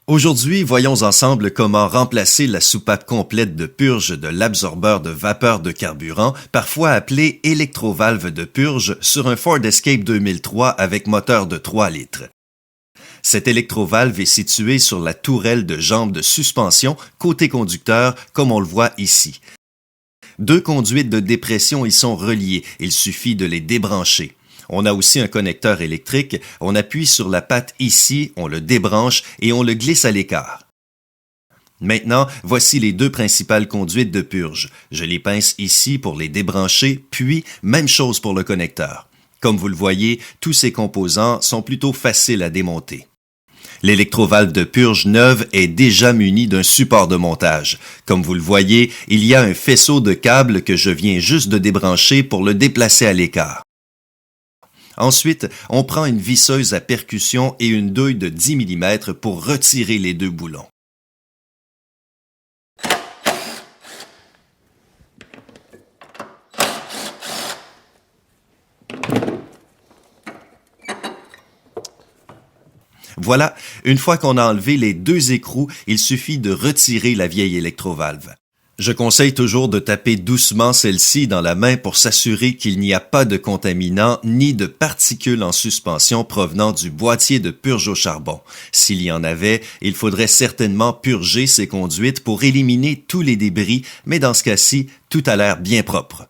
Aujourd'hui, voyons ensemble comment remplacer la soupape complète de purge de l'absorbeur de vapeur de carburant, parfois appelé électrovalve de purge, sur un Ford Escape 2003 avec moteur de 3 litres. Cette électrovalve est située sur la tourelle de jambe de suspension côté conducteur, comme on le voit ici. Deux conduites de dépression y sont reliées, il suffit de les débrancher. On a aussi un connecteur électrique, on appuie sur la patte ici, on le débranche et on le glisse à l'écart. Maintenant, voici les deux principales conduites de purge. Je les pince ici pour les débrancher, puis même chose pour le connecteur. Comme vous le voyez, tous ces composants sont plutôt faciles à démonter. L'électrovalve de purge neuve est déjà munie d'un support de montage. Comme vous le voyez, il y a un faisceau de câbles que je viens juste de débrancher pour le déplacer à l'écart. Ensuite, on prend une visseuse à percussion et une douille de 10 mm pour retirer les deux boulons. Voilà, une fois qu'on a enlevé les deux écrous, il suffit de retirer la vieille électrovalve. Je conseille toujours de taper doucement celle-ci dans la main pour s'assurer qu'il n'y a pas de contaminants ni de particules en suspension provenant du boîtier de purge au charbon. S'il y en avait, il faudrait certainement purger ces conduites pour éliminer tous les débris, mais dans ce cas-ci, tout a l'air bien propre.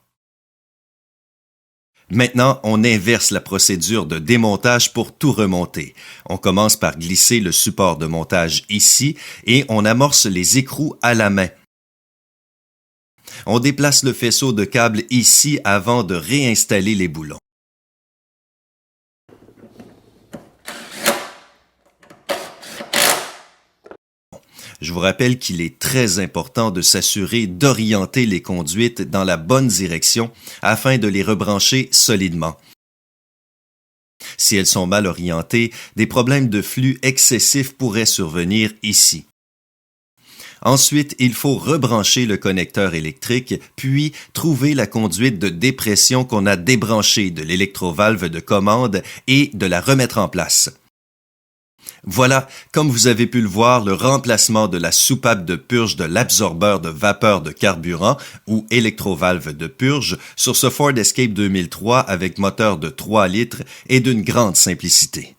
Maintenant, on inverse la procédure de démontage pour tout remonter. On commence par glisser le support de montage ici et on amorce les écrous à la main. On déplace le faisceau de câbles ici avant de réinstaller les boulons. Je vous rappelle qu'il est très important de s'assurer d'orienter les conduites dans la bonne direction afin de les rebrancher solidement. Si elles sont mal orientées, des problèmes de flux excessif pourraient survenir ici. Ensuite, il faut rebrancher le connecteur électrique, puis trouver la conduite de dépression qu'on a débranchée de l'électrovalve de commande et de la remettre en place. Voilà, comme vous avez pu le voir, le remplacement de la soupape de purge de l'absorbeur de vapeur de carburant ou électrovalve de purge sur ce Ford Escape 2003 avec moteur de 3 litres est d'une grande simplicité.